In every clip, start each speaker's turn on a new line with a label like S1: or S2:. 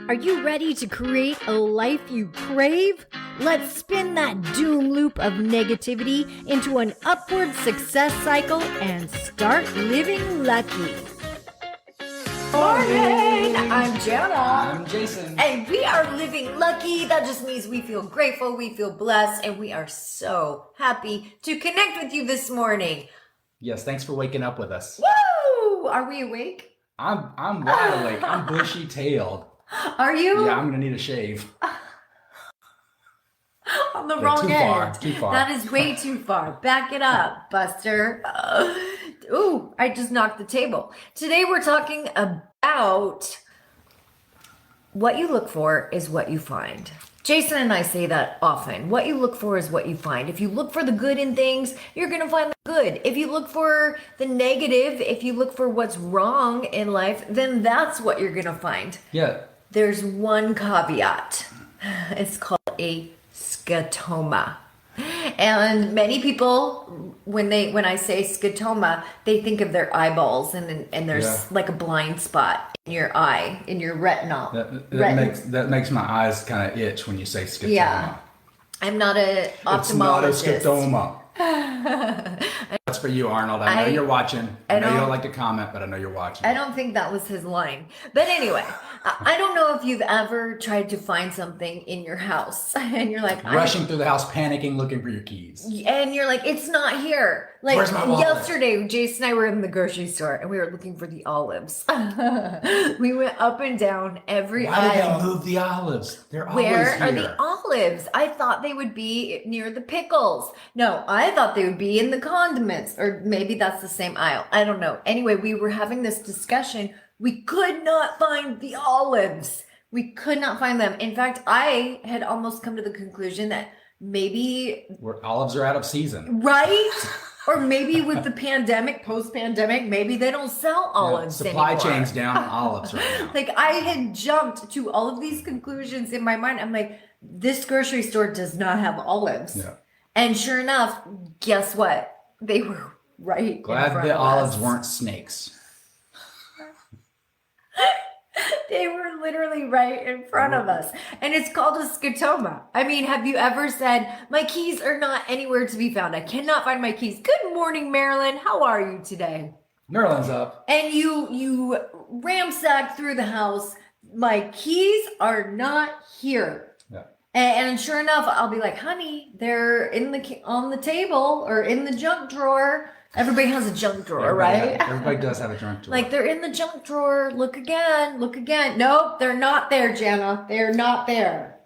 S1: Are you ready to create a life you crave? Let's spin that doom loop of negativity into an upward success cycle and start living lucky. Morning! I'm Jana.
S2: I'm Jason.
S1: And we are living lucky. That just means we feel grateful, we feel blessed, and we are so happy to connect with you this morning.
S2: Yes, thanks for waking up with us.
S1: Woo! Are we awake?
S2: I'm wide awake. I'm bushy-tailed.
S1: Are you?
S2: Yeah, I'm gonna need a shave.
S1: On the wrong end.
S2: Too far.
S1: That is way too far. Back it up, Buster. Ooh, I just knocked the table. Today we're talking about what you look for is what you find. Jason and I say that often. What you look for is what you find. If you look for the good in things, you're going to find the good. If you look for the negative, if you look for what's wrong in life, then that's what you're going to find.
S2: Yeah.
S1: There's one caveat. It's called a scotoma. And many people, when I say scotoma, they think of their eyeballs and there's like a blind spot in your eye, in your retinal.
S2: That makes my eyes kind of itch when you say scotoma. Yeah.
S1: I'm not an ophthalmologist.
S2: It's not a scotoma. That's for you, Arnold. I know you're watching. I know you don't like to comment, but I know you're watching.
S1: I don't think that was his line. But anyway, I don't know if you've ever tried to find something in your house and you're like...
S2: Rushing through the house, panicking, looking for your keys.
S1: And you're like, it's not here. Like,
S2: where's my wallet?
S1: Yesterday, Jason and I were in the grocery store and we were looking for the olives. We went up and down every aisle.
S2: Why did they move the olives? They're always
S1: Where
S2: here.
S1: are the olives? I thought they would be near the pickles. No, I thought they would be in the condiments. Or maybe that's the same aisle. I don't know. Anyway, we were having this discussion. We could not find the olives. We could not find them. In fact, I had almost come to the conclusion that maybe...
S2: olives are out of season.
S1: Right? Or maybe with the pandemic, post-pandemic, maybe they don't sell olives
S2: supply
S1: anymore.
S2: chain's down on olives right now.
S1: Like, I had jumped to all of these conclusions in my mind. I'm like, this grocery store does not have olives.
S2: Yeah.
S1: And sure enough, guess what? They were right.
S2: Glad the olives weren't snakes.
S1: They were literally right in front of us. And it's called a scotoma. I mean, have you ever said, my keys are not anywhere to be found. I cannot find my keys. Good morning, Marilyn. How are you today?
S2: Marilyn's up.
S1: And you ransack through the house. My keys are not here.
S2: Yeah.
S1: And sure enough, I'll be like, honey, they're on the table or in the junk drawer. Everybody has a junk drawer, right?
S2: Everybody does have a junk drawer.
S1: Like, they're in the junk drawer. Look again. Look again. Nope, they're not there, Jana. They're not there.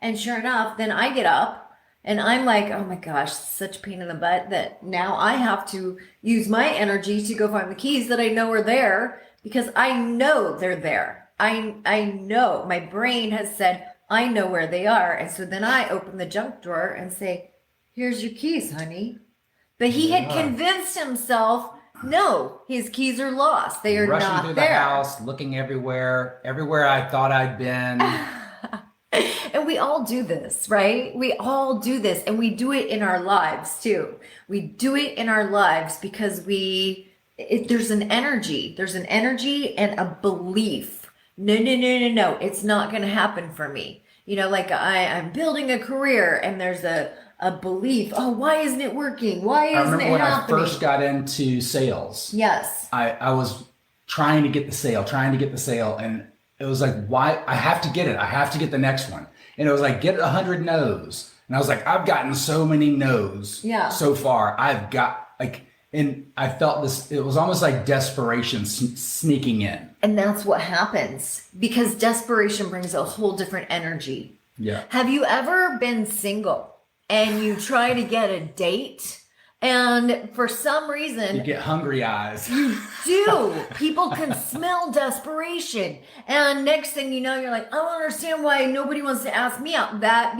S1: And sure enough, then I get up and I'm like, oh my gosh, such a pain in the butt that now I have to use my energy to go find the keys that I know are there because I know they're there. I know. My brain has said, I know where they are. And so then I open the junk drawer and say, here's your keys, honey. But he had convinced himself, no, his keys are lost. They are not there.
S2: Rushing through the house, looking everywhere I thought I'd been.
S1: And we all do this, right? We all do this. And we do it in our lives too. We do it in our lives because there's an energy. There's an energy and a belief. No. It's not going to happen for me. You know, like I'm building a career and there's a belief. Oh, why isn't it working? Why isn't it happening?
S2: I remember when I first got into sales.
S1: Yes.
S2: I was trying to get the sale. And it was like, why? I have to get it. I have to get the next one. And it was like, get 100 no's. And I was like, I've gotten so many no's so far. I've got and I felt this, it was almost like desperation sneaking in. And
S1: that's what happens because desperation brings a whole different energy.
S2: Yeah.
S1: Have you ever been single and you try to get a date and for some reason...
S2: You get hungry eyes.
S1: You do. People can smell desperation. And next thing you know, you're like, I don't understand why nobody wants to ask me out. That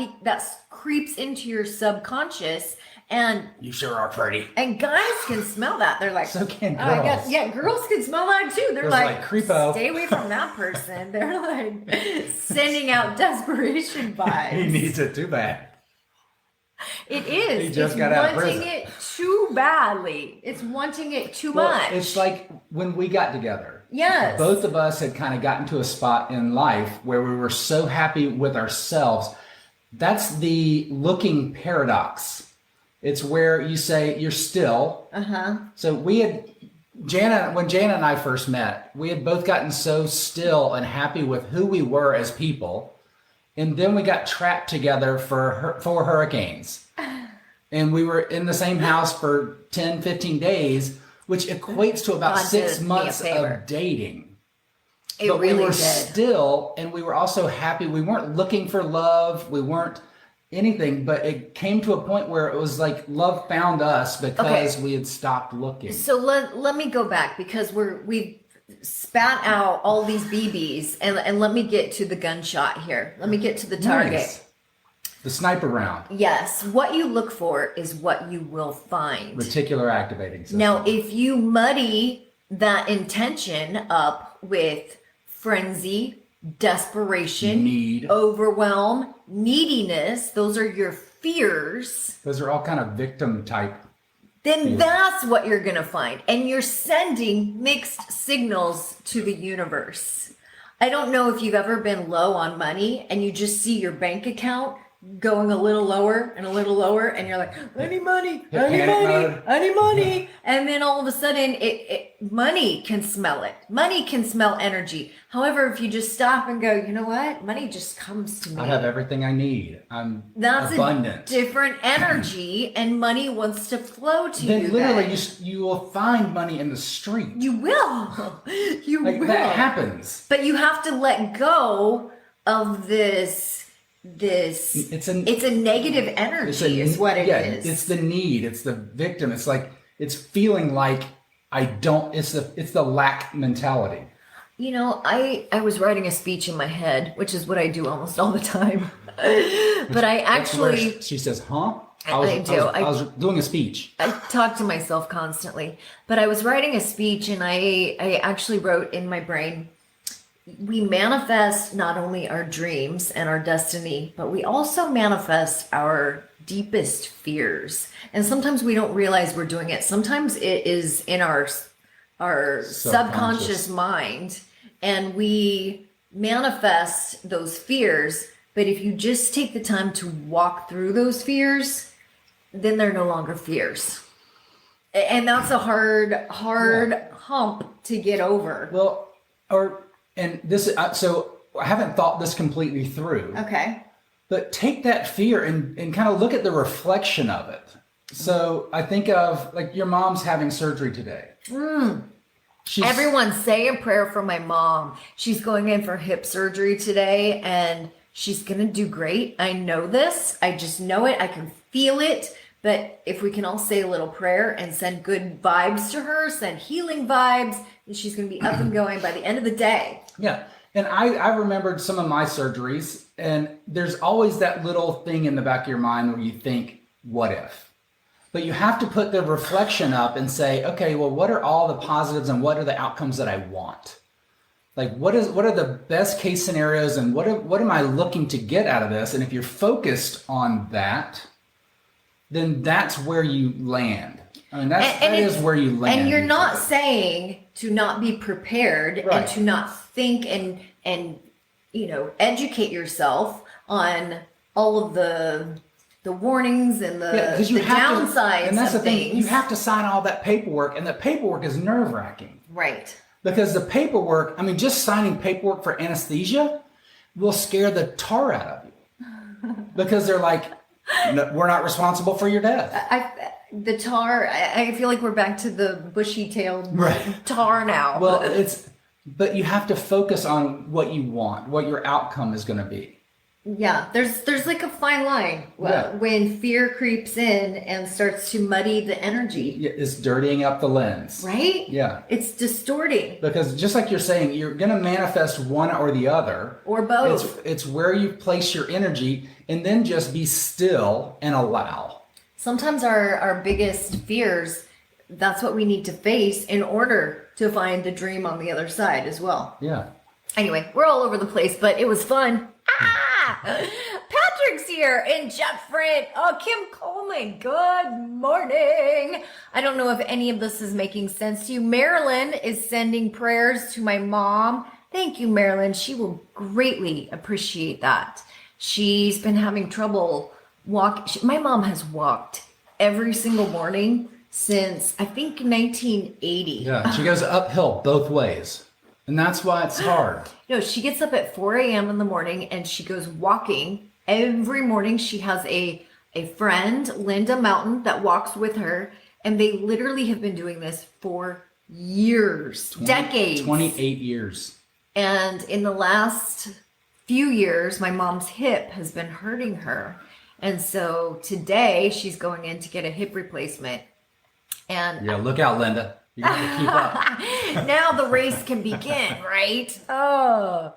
S1: creeps into your subconscious. And
S2: you sure are pretty.
S1: And guys can smell that. They're like,
S2: so can girls.
S1: Girls can smell that too. They're like,
S2: creepo.
S1: Stay away from that person. They're like sending out desperation vibes.
S2: He needs it too bad.
S1: It is.
S2: He just got out of prison.
S1: It's wanting it too badly. It's wanting it too much.
S2: It's like when we got together.
S1: Yes.
S2: Both of us had kind of gotten to a spot in life where we were so happy with ourselves. That's the looking paradox. It's where you say you're still. So when Jana and I first met, we had both gotten so still and happy with who we were as people. And then we got trapped together for 4 hurricanes. And we were in the same house for 10, 15 days, which equates to about 6 months of dating. But we were still, and we were also happy. We weren't looking for love. We weren't anything, but it came to a point where it was like love found us because we had stopped looking.
S1: So let me go back, because we've spat out all these BBs, and let me get to the gunshot here. Let me get to the target.
S2: Nice. The sniper round.
S1: Yes. What you look for is what you will find.
S2: Reticular activating system.
S1: Now, if you muddy that intention up with frenzy, desperation,
S2: need,
S1: overwhelm, neediness, those are your fears.
S2: Those are all kind of victim type.
S1: Then that's what you're going to find. And you're sending mixed signals to the universe. I don't know if you've ever been low on money and you just see your bank account going a little lower, and you're like, I need money, I need money, I need money. And then all of a sudden, money can smell it. Money can smell energy. However, if you just stop and go, you know what? Money just comes to me.
S2: I have everything I need.
S1: That's
S2: abundant.
S1: A different energy, and money wants to flow to you.
S2: Then literally, you will find money in the street.
S1: You will. You will.
S2: That happens.
S1: But you have to let go of this. It's a negative energy is what it is.
S2: It's the need. It's the victim. It's like, it's feeling like it's the lack mentality.
S1: You know, I was writing a speech in my head, which is what I do almost all the time. But I actually...
S2: She says, huh?
S1: I
S2: was doing a speech.
S1: I talk to myself constantly. But I was writing a speech, and I actually wrote in my brain, we manifest not only our dreams and our destiny, but we also manifest our deepest fears. And sometimes we don't realize we're doing it. Sometimes it is in our subconscious mind, and we manifest those fears. But if you just take the time to walk through those fears, then they're no longer fears. And that's a hard hump to get over.
S2: So I haven't thought this completely through.
S1: Okay.
S2: But take that fear and kind of look at the reflection of it. So I think of, like, your mom's having surgery today.
S1: Everyone say a prayer for my mom. She's going in for hip surgery today, and she's going to do great. I know this. I just know it. I can feel it. But if we can all say a little prayer and send good vibes to her, send healing vibes, and she's going to be up and going by the end of the day.
S2: Yeah. And I remembered some of my surgeries, and there's always that little thing in the back of your mind where you think, what if? But you have to put the reflection up and say, okay, well, what are all the positives and what are the outcomes that I want? Like, what are the best case scenarios, and what am I looking to get out of this? And if you're focused on that, then that's where you land. I mean, that is where you land.
S1: And you're not saying to not be prepared,
S2: right,
S1: and to not think and educate yourself on all of the warnings and the downsides
S2: and that's
S1: of
S2: the thing.
S1: things.
S2: You have to sign all that paperwork, and the paperwork is nerve-wracking.
S1: Right.
S2: Because the paperwork, I mean, just signing paperwork for anesthesia will scare the tar out of you. Because they're like, no, we're not responsible for your death.
S1: The tar, I feel like we're back to the bushy-tailed tar now.
S2: Well, but you have to focus on what you want, what your outcome is going to be.
S1: Yeah, there's like a fine line when fear creeps in and starts to muddy the energy.
S2: It's dirtying up the lens.
S1: Right?
S2: Yeah.
S1: It's distorting.
S2: Because just like you're saying, you're going to manifest one or the other.
S1: Or both.
S2: It's where you place your energy, and then just be still and allow.
S1: Sometimes our biggest fears, that's what we need to face in order to find the dream on the other side as well.
S2: Yeah.
S1: Anyway, we're all over the place, but it was fun. Patrick, Patrick's here and Jeff Friend. Oh, Kim Coleman. Good morning. I don't know if any of this is making sense to you. Marilyn is sending prayers to my mom. Thank you, Marilyn. She will greatly appreciate that. She's been having trouble my mom has walked every single morning since I think 1980.
S2: Yeah, she goes uphill both ways. And that's why it's hard.
S1: No, she gets up at 4 a.m. in the morning and she goes walking every morning. She has a friend, Linda Mountain, that walks with her. And they literally have been doing this for years, decades.
S2: 28 years.
S1: And in the last few years, my mom's hip has been hurting her. And so today she's going in to get a hip replacement. And
S2: yeah, look out, Linda. You got to keep up.
S1: Now the race can begin, right? Oh,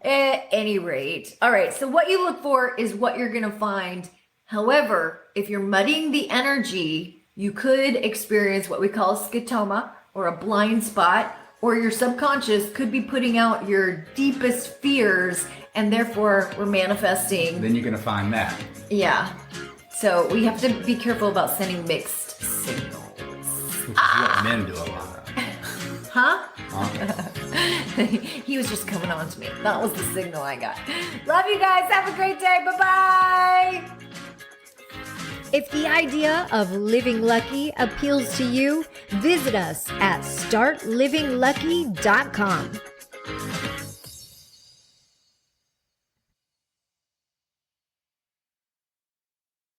S1: at any rate. All right. So what you look for is what you're going to find. However, if you're muddying the energy, you could experience what we call scotoma or a blind spot, or your subconscious could be putting out your deepest fears, and therefore we're manifesting.
S2: Then you're going to find that.
S1: Yeah. So we have to be careful about sending mixed signals.
S2: Which is what men do a lot of.
S1: Huh? He was just coming on to me. That was the signal I got. Love you guys. Have a great day. Bye-bye.
S3: If the idea of living lucky appeals to you, visit us at startlivinglucky.com.